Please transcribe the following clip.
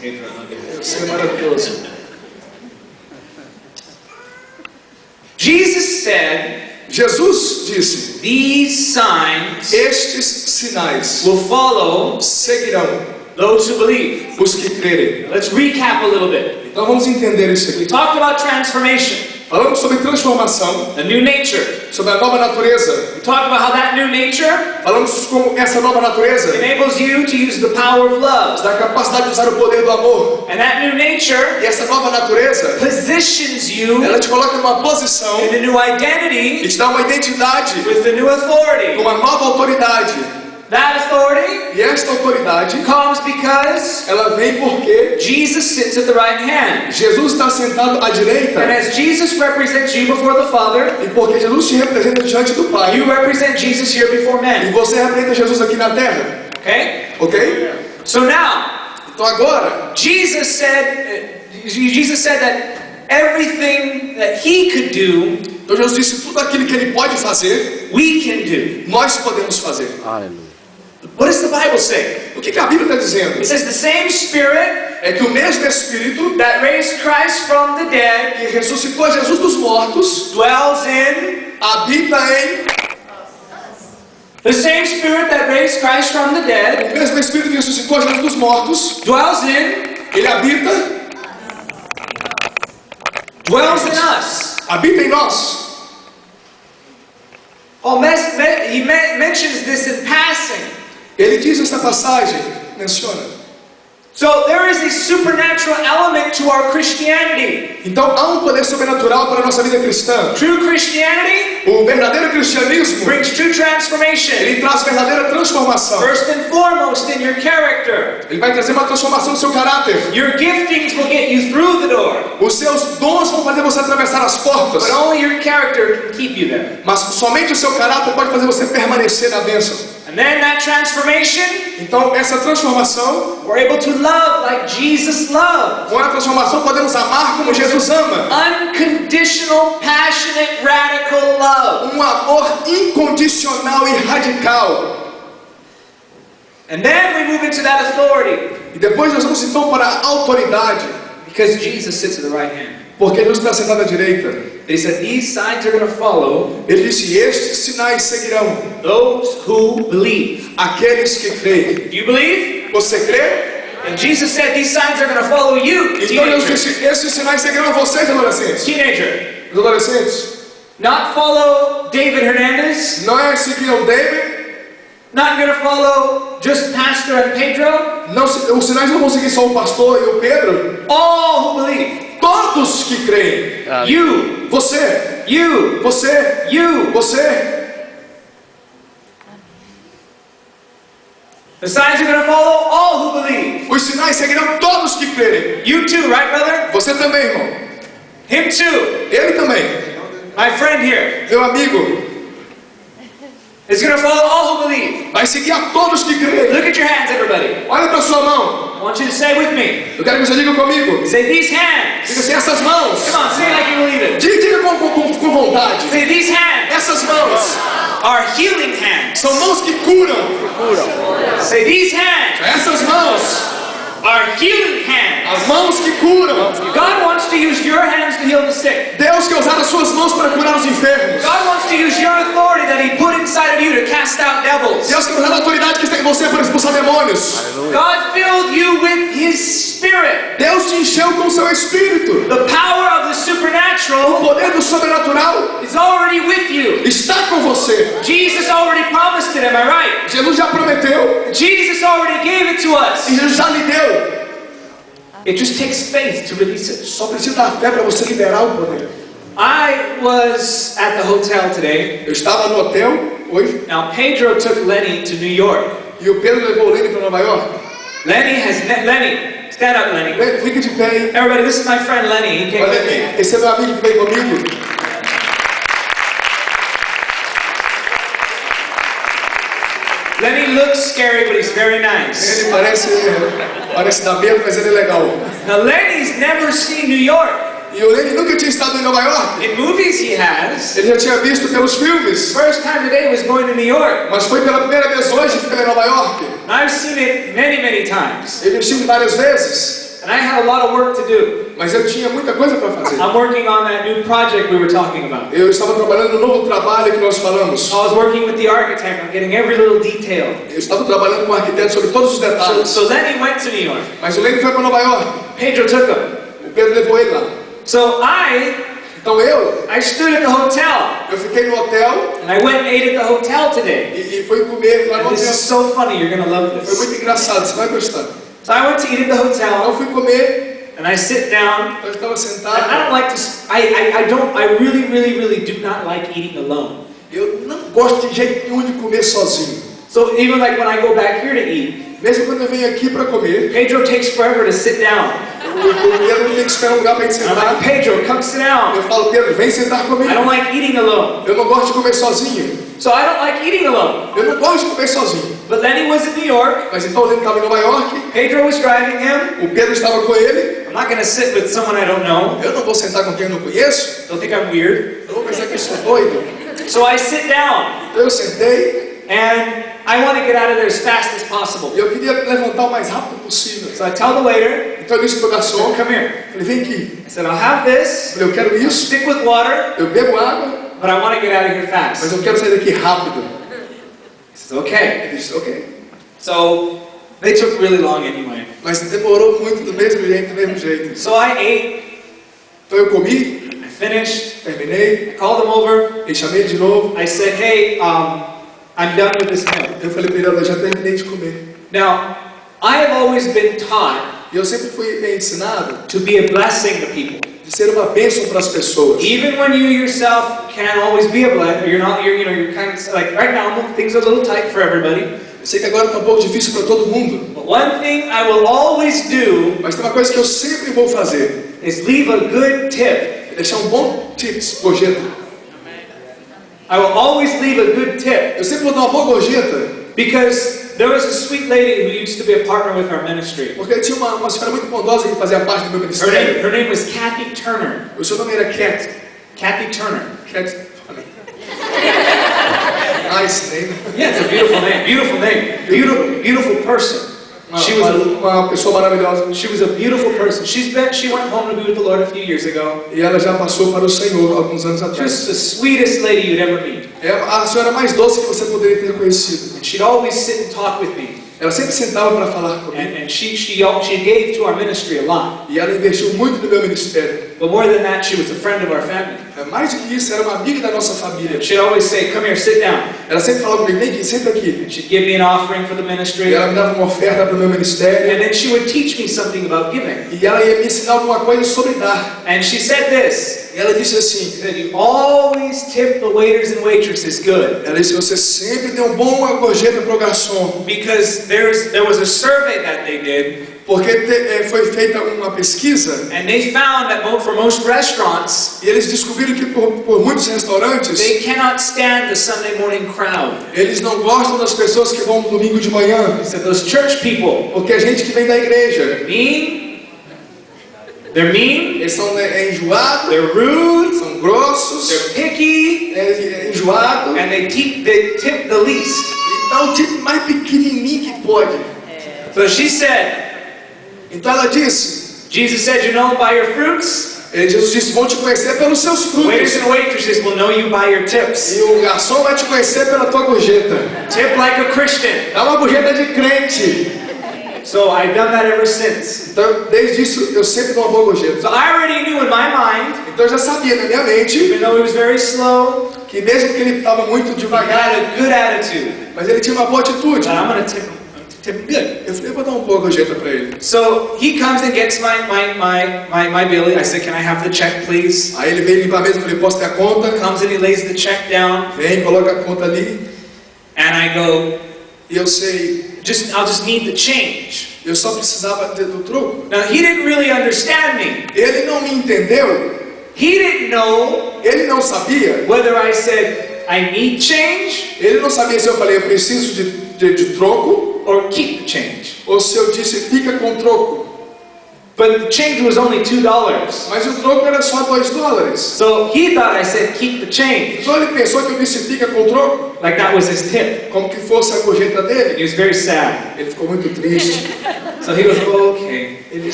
Pedro. Você é maravilhoso. Jesus said, Jesus disse: these signs estes sinais will follow seguirão those who believe. os que crerem. Let's recap a little bit. Então vamos entender isso We aqui. talked about transformation, Falamos sobre transformação, the new nature. sobre a nova natureza. We talked about how that new nature Falamos como essa nova natureza enables you to use the power of love. da capacidade de usar o poder do amor. And that new nature E essa nova natureza, positions you ela te coloca em uma posição in a new e identity te dá uma identidade, with the new authority. uma nova autoridade. That authority E esta autoridade, comes because ela vem porque Jesus sits at the right hand. Jesus está sentado à direita, And as Jesus represents you before the Father, e porque Jesus te representa diante do Pai, you represent Jesus here before e men. você representa Jesus aqui na terra. Okay? Ok? So now, Então agora, Jesus said that everything that he could do, então Jesus disse tudo aquilo que ele pode fazer, we can do. nós podemos fazer. Aleluia. What does the Bible say? O que a Bíblia está dizendo? It says the same Spirit É que o mesmo Espírito that raised Christ from the dead que ressuscitou Jesus dos mortos dwells in. habita em The same Spirit that raised Christ from the dead o mesmo Espírito que ressuscitou Jesus dos mortos. dwells in Ele habita us. em nós. He mentions this in passing. Ele diz essa passagem, menciona. So there is a supernatural element to our Christianity. Então há um poder sobrenatural para a nossa vida cristã. True Christianity O verdadeiro cristianismo, brings true transformation. ele traz verdadeira transformação. First and foremost in your character. Ele vai trazer uma transformação no seu caráter. Your giftings will get you through the door. Os seus dons vão fazer você atravessar as portas. But only your character can keep you there. Mas somente o seu caráter pode fazer você permanecer na bênção. And then that transformation, Então essa transformação, we're able to love like Jesus loved. com a transformação podemos amar como Jesus ama. Unconditional, passionate, radical love. Um amor incondicional e radical. And then we move into that authority. E depois nós vamos então para a autoridade. Because Jesus sits at the right hand. Porque Jesus está sentado à direita. They said these signs are going to follow Ele disse: estes sinais seguirão those who believe. aqueles que creem. Do you believe? Você crê? And Jesus said these signs are going to follow you, Então Jesus teenager. disse: esses sinais seguirão vocês, adolescentes. Teenager. Os adolescentes. Not follow David Hernandez. Não é seguir o David. Not going to follow just Pastor and Pedro. Não, os sinais não vão seguir só o pastor e o Pedro. All who believe. Todos que creem. You. Você. You. Você. You. Você. The signs are going to follow all who believe. Os sinais seguirão todos que crerem. You too, right, brother? Você também, irmão. Him too. Ele também. My friend here. Meu amigo. It's going to follow all who believe. Vai seguir a todos que creem. Look at your hands, everybody. Olha para sua mão. I want you to say with me. Eu quero que você diga comigo. Say these hands. Diga assim: essas mãos. Come on, say it like you believe it. Diga com vontade. Say these hands Essas mãos are healing hands. são mãos que curam. Say these hands Essas mãos, are healing hands. as mãos que curam. God wants to use your hands to heal the sick. Deus quer usar as suas mãos para curar os enfermos. God wants to use your authority that He put inside of you to cast out devils. Deus quer usar a autoridade que está em você para expulsar demônios. God filled you with His Spirit. Deus te encheu com o seu espírito. The power of the O supernatural poder do sobrenatural is already with you. está com você. Jesus already promised it, am I right? Jesus já prometeu Jesus already gave it to us. e Jesus já lhe deu. It just takes faith to release it. Só precisa da fé para você liberar o poder. I was at the hotel today. Eu estava no hotel hoje Now Pedro took Lenny to New York. e o Pedro levou o Lenny para Nova York. Lenny, stand up, Lenny. Lenny, fica de pé aí. Everybody, this is my friend Lenny. He came Olha with me. aqui, esse é meu amigo que veio comigo. Lenny looks scary, but he's very nice. Ele parece dar medo, mas ele é legal. Now Lenny's never seen New York. E o Lenny nunca tinha estado em Nova York. In movies he has. Ele já tinha visto pelos filmes. First time today was going to New York. Mas foi pela primeira vez hoje que foi em Nova York. I've seen it many, many times. Ele estive várias vezes. And I had a lot of work to do. Mas eu tinha muita coisa para fazer. I'm working on that new project we were talking about. Eu estava trabalhando no novo trabalho que nós falamos. I was working with the architect on getting every little detail. Eu estava trabalhando com o arquiteto sobre todos os detalhes. So then he went to New York. Mas o Lenny foi para Nova York. Pedro took him. O Pedro levou ele lá. So Então I stood at the hotel. eu fiquei no hotel And I went and ate at the hotel today. e fui comer lá no And this hotel. is so funny, you're going to love Foi this. muito engraçado, você vai gostar. So I went to eat at the Então hotel. eu fui comer, And I sit down. eu estava And I sentado. don't like to, I really do not like eating alone. Eu não gosto de jeito nenhum de comer sozinho. So even like when I go back here to eat, Mesmo quando eu venho aqui para comer, Pedro takes forever to sit down. o Pedro tem que esperar um lugar para ele And I'm sentar. like, Pedro, come sit down. Eu falo, Pedro, vem sentar comigo. I don't like eating alone. Eu não gosto de comer sozinho. So I don't like eating alone. Eu não gosto de comer sozinho. But then he was in New York. Mas então o Lenny estava em Nova York, Pedro was driving him. o Pedro estava com ele. I'm not going to sit with someone I don't know. Eu não vou sentar com quem eu não conheço. Don't think I'm weird. Eu vou pensar que eu sou doido. So I sit down. Então eu sentei And I want to get out of there as fast as possible. e eu queria levantar o mais rápido possível. So I tell the waiter, Então eu disse pro garçom, come here. falei, vem aqui. I said, I'll have this. Eu falei, eu quero isso, Stick with water, eu bebo água, but I want to get out of here mas fast. eu quero sair daqui rápido. He says, okay. Ele disse, ok. So they took really long anyway. Mas demorou muito do mesmo jeito. So I ate, Então eu comi, I finished, terminei, I called him over. e chamei ele de novo. I said, hey, I'm done with this meal. Eu falei para ele, eu já terminei de comer. Now, I have always been taught E eu sempre fui ensinado to be a blessing to people. de ser uma bênção para as pessoas. Even when you yourself can't always be a blessing, you're kind of like, right now, things are a little tight for everybody. Eu sei que agora está um pouco difícil para todo mundo, But one thing I will always do mas tem uma coisa que eu sempre vou fazer. is leave a good tip. É deixar um bom tips, gorjeta. I will always leave a good tip. Eu sempre vou dar uma boa gorjeta, Because there was a sweet lady who used to be a partner with our ministry. porque tinha uma senhora muito bondosa que fazia parte do meu ministério. Her name was Kathy Turner. O seu nome era Cat. Kathy Turner. Cat. Nice name. Yeah, it's a beautiful name. Beautiful name. Beautiful person. She was Uma pessoa maravilhosa. She was a beautiful person. She went home to be with the Lord a few years ago. E ela já passou para o Senhor alguns anos atrás. Just the sweetest lady you'd ever meet. É a senhora mais doce que você poderia ter conhecido. And she'd always sit and talk with me. Ela sempre sentava para falar comigo. And she gave to our ministry a lot. E ela investiu muito no meu ministério. But more than that, she was a friend of our family. Mais do que isso, era uma amiga da nossa família. She'd always say, come here, sit down. Ela sempre falava comigo, vem aqui, senta aqui. And she'd give me an offering for the ministry. E ela me dava uma oferta para o meu ministério. And then she would teach me something about giving. E ela ia me ensinar alguma coisa sobre dar. And she said this. E ela disse assim, That you always tip the waiters and waitresses good. ela disse, você sempre deu uma gorjeta para o garçom. Because there was a survey that they did. Porque foi feita uma pesquisa. And they found that for most restaurants, E eles descobriram que por muitos restaurantes, they cannot stand the Sunday morning crowd. eles não gostam das pessoas que vão no domingo de manhã. So those church people, Porque a gente que vem da igreja, they're mean, eles são enjoados, they're rude, são grossos, they're picky, enjoados. and they tip the least. E dá o tipo mais pequenininho que pode. So she said, Então ela disse, Jesus said, you know by your fruits. Jesus disse, vão te conhecer pelos seus Waiters frutos. and waitresses will know you by your tips. E o garçom vai te conhecer pela tua gorjeta. Tip like a Christian. Dá uma gorjeta de crente. So I've done that ever since. Então, desde isso, eu sempre dou uma boa gorjeta. So I already knew in my mind, Então eu já sabia na minha mente even though he was very slow, que mesmo que ele estava muito he devagar, had a good attitude. mas ele tinha uma boa atitude. But I'm going to tip him good. Eu falei, eu vou dar uma boa gorjeta para ele. So he comes and gets my bill. I said, can I have the check, please? Aí ele veio limpar a mesa, eu falei, posso ter a conta? Comes and he lays the check down, Vem, coloca a conta ali. and I go, E eu sei, I'll just need the change. eu só precisava do troco. Now he didn't really understand me. Ele não me entendeu. He didn't know Ele não sabia. whether I said I need change Ele não sabia se eu falei, eu preciso de troco, or keep the change. ou se eu disse, fica com troco. But the change was only $2. Mas o troco era só $2. So he thought I said keep the change, Então ele pensou que eu disse, fica com troco, like that was his tip. como que fosse a gorjeta He dele. was very sad. Ele ficou muito triste. So he goes, okay. Ele